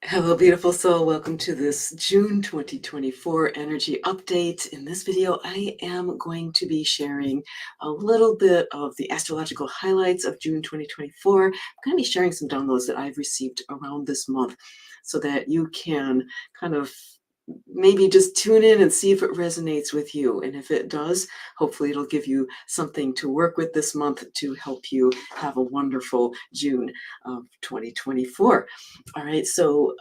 Hello, beautiful soul. Welcome to this June 2024 energy update. In this video, I am going to be sharing a little bit of the astrological highlights of June 2024. I'm going to be sharing some downloads that I've received around this month so that you can kind of maybe just tune in and see if it resonates with you. And if it does, hopefully it'll give you something to work with this month to help you have a wonderful June of 2024. All right, so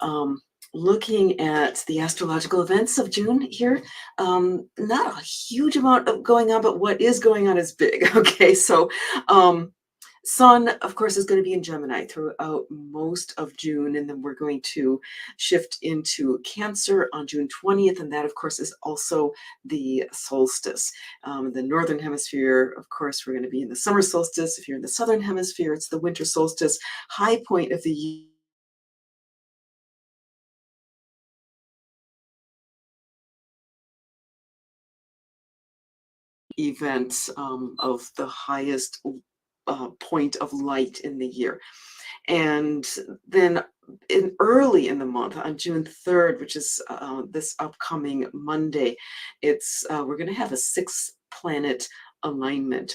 looking at the astrological events of June here, not a huge amount of going on, but what is going on is big. Okay, so Sun, of course, is going to be in Gemini throughout most of June, and then we're going to shift into Cancer on June 20th, and that, of course, is also the solstice. The Northern Hemisphere, of course, we're going to be in the summer solstice. If you're in the Southern Hemisphere, it's the winter solstice, high point of the year. Event of the highest point of light in the year. And then early in the month, on June 3rd, which is this upcoming Monday, we're going to have a 6-planet alignment.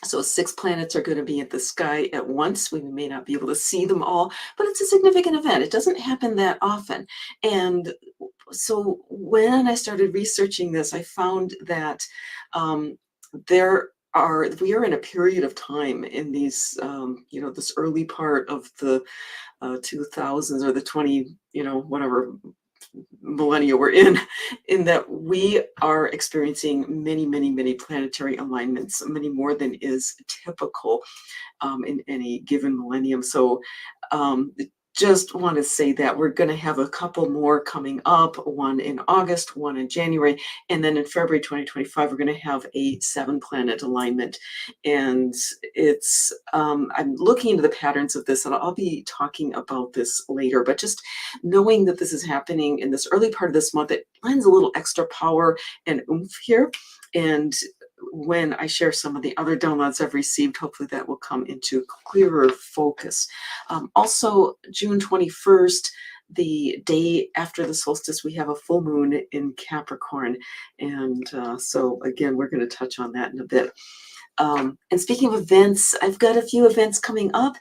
So 6 planets are going to be at the sky at once. We may not be able to see them all, but it's a significant event. It doesn't happen that often. And so when I started researching this, I found that we are in a period of time in these, this early part of the 2000s, or the 20, whatever millennia we're in that we are experiencing many, many, many planetary alignments, many more than is typical in any given millennium. So just want to say that we're going to have a couple more coming up, one in August, one in January, and then in February 2025, we're going to have a 7-planet alignment. And I'm looking into the patterns of this, and I'll be talking about this later, but just knowing that this is happening in this early part of this month, it lends a little extra power and oomph here. And when I share some of the other downloads I've received, hopefully that will come into clearer focus. Also, June 21st, the day after the solstice, we have a full moon in Capricorn. And so again, we're going to touch on that in a bit. And speaking of events, I've got a few events coming up.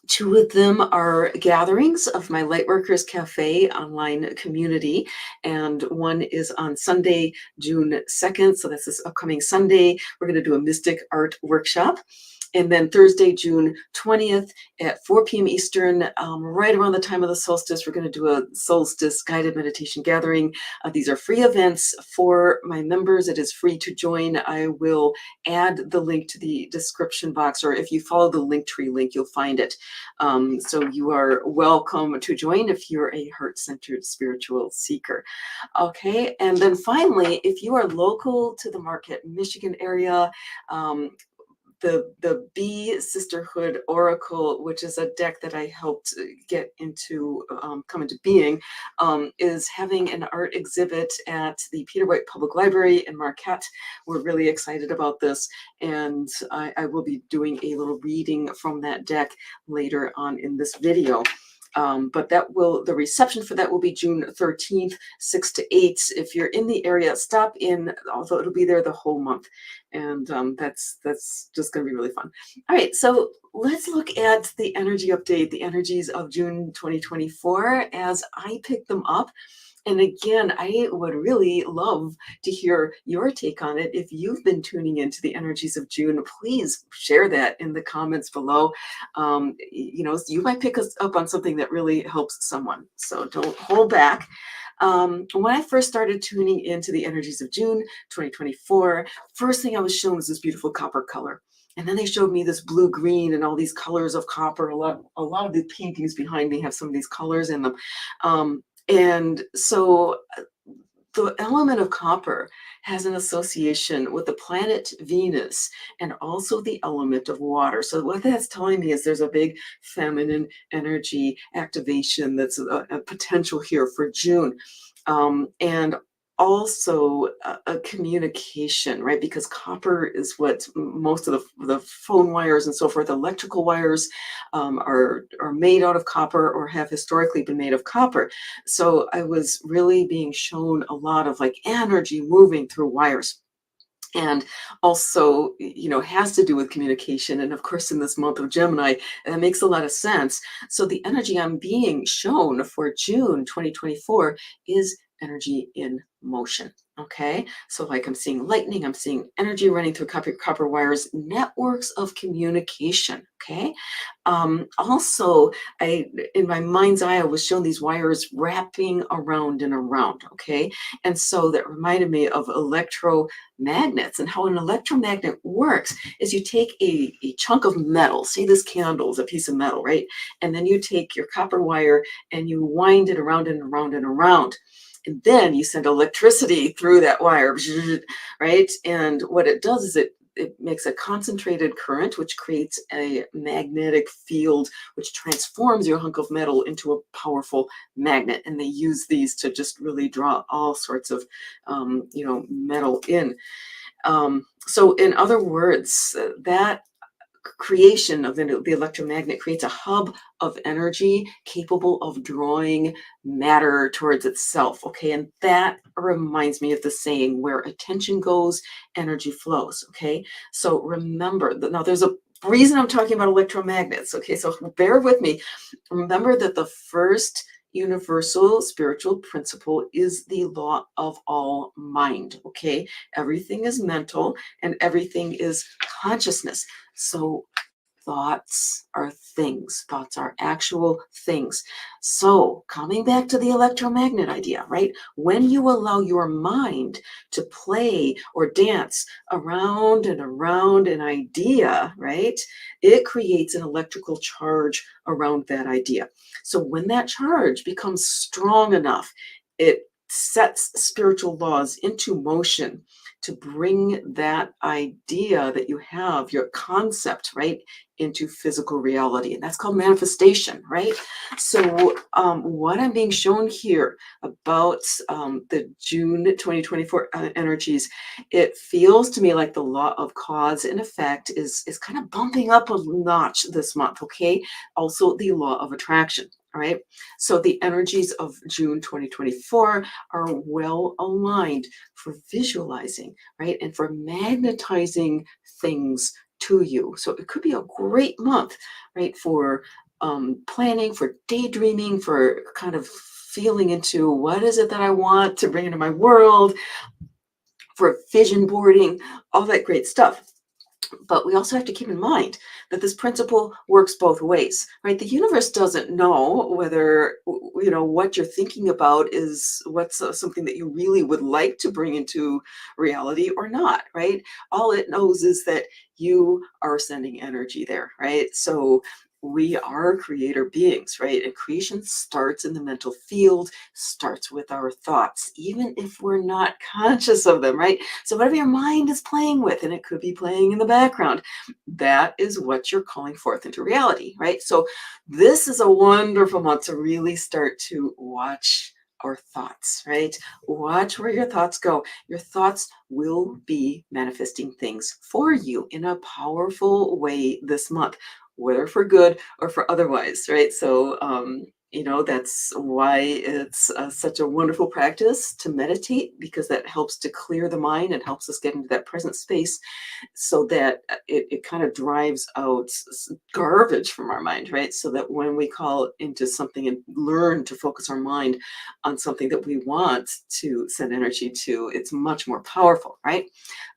2 of them are gatherings of my Lightworkers Cafe online community, and one is on Sunday, June 2nd. So that's this upcoming Sunday. We're going to do a mystic art workshop. And then Thursday, June 20th at 4 p.m. Eastern, right around the time of the solstice, we're going to do a solstice guided meditation gathering. These are free events for my members. It is free to join. I will add the link to the description box, or if you follow the Linktree link, you'll find it. So you are welcome to join if you're a heart-centered spiritual seeker. Okay, and then finally, if you are local to the Marquette, Michigan area, the Bee Sisterhood Oracle, which is a deck that I helped get into, come into being, is having an art exhibit at the Peter White Public Library in Marquette. We're really excited about this, and I will be doing a little reading from that deck later on in this video. But the reception for that will be June 13th, 6 to 8. If you're in the area, stop in, although it'll be there the whole month. And that's just going to be really fun. All right, so let's look at the energy update, the energies of June 2024 as I pick them up. And again, I would really love to hear your take on it. If you've been tuning into the energies of June, please share that in the comments below. You might pick us up on something that really helps someone. So don't hold back. When I first started tuning into the energies of June 2024, first thing I was shown was this beautiful copper color. And then they showed me this blue-green and all these colors of copper. A lot of the paintings behind me have some of these colors in them. And so the element of copper has an association with the planet Venus and also the element of water. So what that's telling me is there's a big feminine energy activation that's a potential here for June. And also a communication, right? Because copper is what most of the phone wires and so forth, electrical wires, are made out of copper or have historically been made of copper. So I was really being shown a lot of like energy moving through wires, and also, has to do with communication. And of course, in this month of Gemini, that makes a lot of sense. So the energy I'm being shown for June 2024 is energy in motion. Okay, so like I'm seeing lightning, I'm seeing energy running through copper wires, networks of communication. Okay, also, I in my mind's eye, I was shown these wires wrapping around and around. Okay, and so that reminded me of electromagnets, and how an electromagnet works is you take a chunk of metal, say this candle is a piece of metal, right? And then you take your copper wire and you wind it around and around and around. And then you send electricity through that wire, right? And what it does is it makes a concentrated current, which creates a magnetic field, which transforms your hunk of metal into a powerful magnet. And they use these to just really draw all sorts of, metal in. So, in other words, that creation of the electromagnet creates a hub of energy capable of drawing matter towards itself. Okay, and that reminds me of the saying, where attention goes, energy flows. Okay, so remember that now there's a reason I'm talking about electromagnets. Okay, so bear with me. Remember that the first universal spiritual principle is the law of all mind. Okay, everything is mental and everything is consciousness. So thoughts are things, thoughts are actual things. So coming back to the electromagnet idea, right? When you allow your mind to play or dance around and around an idea, right? It creates an electrical charge around that idea. So when that charge becomes strong enough, it sets spiritual laws into motion to bring that idea that you have, your concept, right, into physical reality. And that's called manifestation, right? So, what I'm being shown here about the June 2024 energies, it feels to me like the law of cause and effect is kind of bumping up a notch this month, okay? Also, the law of attraction. All right. So the energies of June 2024 are well aligned for visualizing, right? And for magnetizing things to you. So it could be a great month, right? For planning, for daydreaming, for kind of feeling into what is it that I want to bring into my world, for vision boarding, all that great stuff. But we also have to keep in mind that this principle works both ways, right? The universe doesn't know whether, what you're thinking about is what's something that you really would like to bring into reality or not, right? All it knows is that you are sending energy there, right? So we are creator beings, right? And creation starts in the mental field, starts with our thoughts, even if we're not conscious of them, right? So whatever your mind is playing with, and it could be playing in the background, that is what you're calling forth into reality, right? So this is a wonderful month to really start to watch our thoughts, right? Watch where your thoughts go. Your thoughts will be manifesting things for you in a powerful way this month, whether for good or for otherwise, right? So, that's why it's such a wonderful practice to meditate, because that helps to clear the mind and helps us get into that present space, so that it kind of drives out garbage from our mind, right? So that when we call into something and learn to focus our mind on something that we want to send energy to, it's much more powerful, right?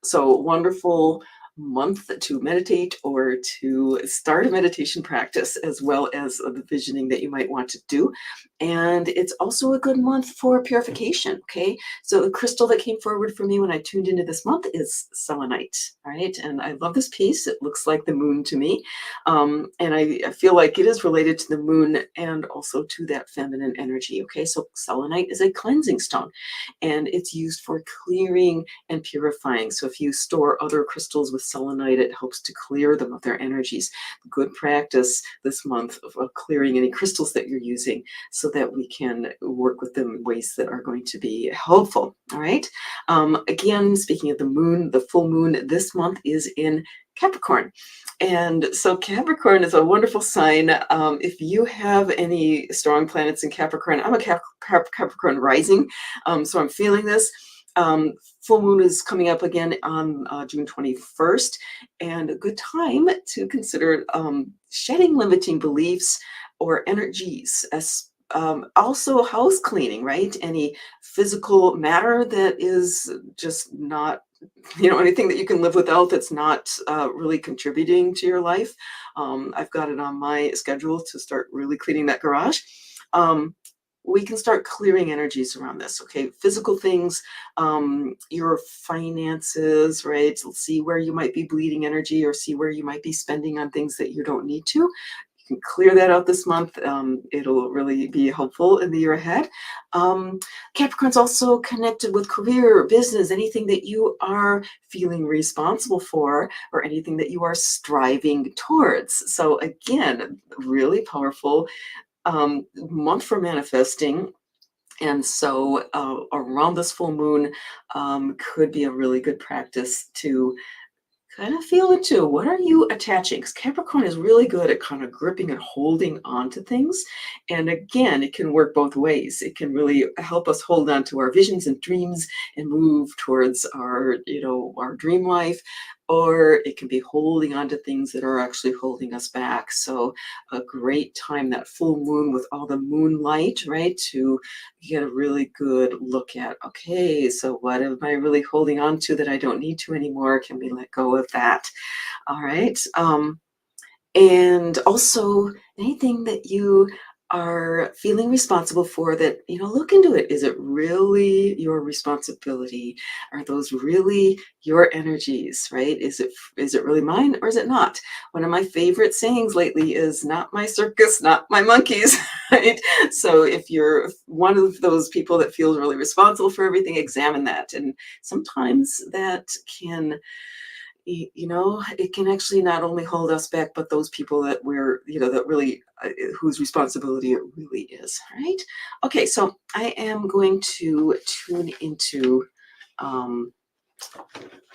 So wonderful month to meditate or to start a meditation practice, as well as the visioning that you might want to do. And it's also a good month for purification. Okay, so the crystal that came forward for me when I tuned into this month is selenite. All right, and I love this piece. It looks like the moon to me, and I feel like it is related to the moon and also to that feminine energy. Okay, so selenite is a cleansing stone, and it's used for clearing and purifying. So if you store other crystals with selenite. It helps to clear them of their energies. Good practice this month of clearing any crystals that you're using so that we can work with them in ways that are going to be helpful. All right. Again, speaking of the moon, the full moon this month is in Capricorn. And so Capricorn is a wonderful sign. If you have any strong planets in Capricorn, I'm a Capricorn rising, so I'm feeling this. Full moon is coming up again on June 21st, and a good time to consider shedding limiting beliefs or energies, as also house cleaning, right? Any physical matter that is just not, anything that you can live without that's not really contributing to your life. I've got it on my schedule to start really cleaning that garage. We can start clearing energies around this, okay? Physical things, your finances, right? See where you might be bleeding energy or see where you might be spending on things that you don't need to. Can clear that out this month. It'll really be helpful in the year ahead. Capricorn's also connected with career, business, anything that you are feeling responsible for or anything that you are striving towards. So again, really powerful month for manifesting. And so around this full moon could be a really good practice to kind of feel into what are you attaching, because Capricorn is really good at kind of gripping and holding on to things. And again, it can work both ways. It can really help us hold on to our visions and dreams and move towards our dream life, or it can be holding on to things that are actually holding us back. So a great time, that full moon with all the moonlight, right, to get a really good look at, okay, so what am I really holding on to that I don't need to anymore? Can we let go of that? All right. And also anything that you are feeling responsible for, that, look into it. Is it really your responsibility? Are those really your energies, right? Is it really mine, or is it not? One of my favorite sayings lately is not my circus, not my monkeys, right? So if you're one of those people that feels really responsible for everything, examine that. And sometimes that can, it can actually not only hold us back, but those people that that really, whose responsibility it really is, right? Okay, so I am going to um,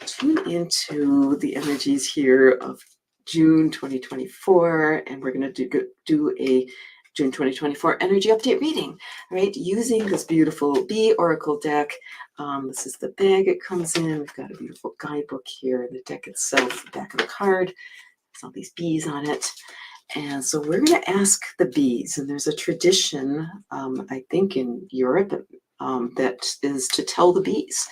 tune into the energies here of June 2024, and we're going to do a June 2024 energy update reading, right? Using this beautiful Bee Oracle deck. This is the bag it comes in. We've got a beautiful guidebook here. The deck itself, the back of the card, has all these bees on it. And so we're going to ask the bees, and there's a tradition, I think in Europe, that is to tell the bees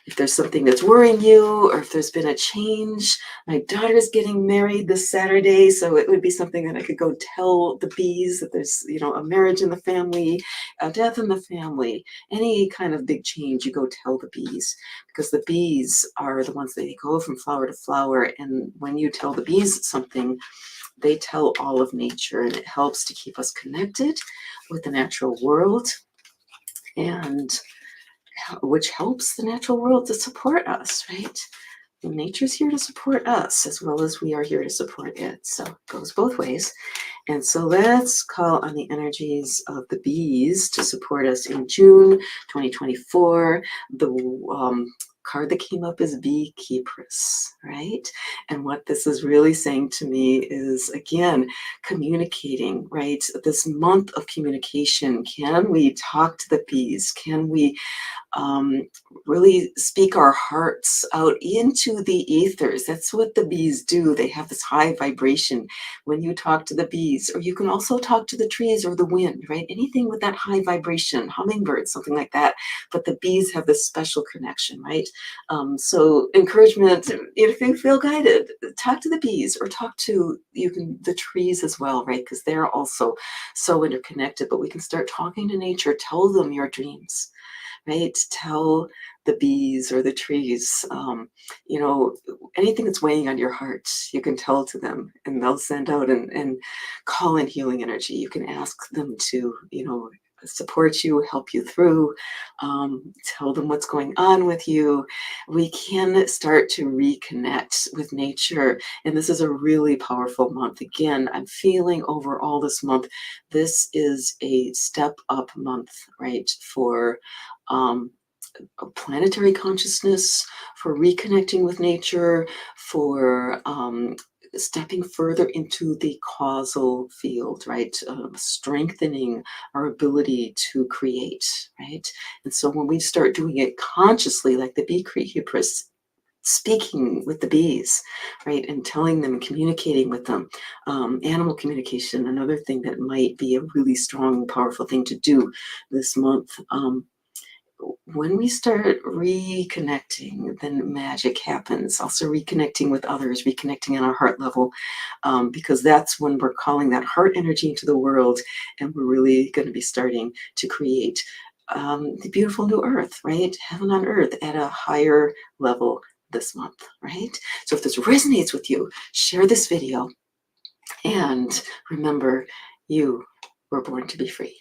if there's something that's worrying you, or if there's been a change. My daughter's getting married this Saturday, so it would be something that I could go tell the bees, that there's, a marriage in the family, a death in the family, any kind of big change, you go tell the bees, because the bees are the ones that go from flower to flower. And when you tell the bees something, they tell all of nature, and it helps to keep us connected with the natural world, and which helps the natural world to support us, right? And nature's here to support us as well as we are here to support it. So it goes both ways. And so let's call on the energies of the bees to support us in June 2024. The card that came up is Beekeepress, right? And what this is really saying to me is, again, communicating, right? This month of communication. Can we talk to the bees? Can we really speak our hearts out into the ethers? That's what the bees do. They have this high vibration when you talk to the bees, or you can also talk to the trees or the wind, right? Anything with that high vibration, hummingbirds, something like that. But the bees have this special connection, right? So encouragement, if you feel guided, talk to the bees, or talk to the trees as well, right? Because they're also so interconnected. But we can start talking to nature. Tell them your dreams, right? Tell the bees or the trees, anything that's weighing on your heart, you can tell to them, and they'll send out and call in healing energy. You can ask them to, support you, help you through, tell them what's going on with you. We can start to reconnect with nature. And this is a really powerful month. Again, I'm feeling overall this month, this is a step up month, right? For um, a planetary consciousness, for reconnecting with nature, for stepping further into the causal field, right? Strengthening our ability to create, right? And so when we start doing it consciously, like the bee Creatrix, speaking with the bees, right, and telling them, communicating with them, animal communication, another thing that might be a really strong, powerful thing to do this month. When we start reconnecting, then magic happens. Also, reconnecting with others, reconnecting on our heart level, because that's when we're calling that heart energy into the world, and we're really going to be starting to create the beautiful new earth, right? Heaven on earth at a higher level this month, right? So, if this resonates with you, share this video and remember, you were born to be free.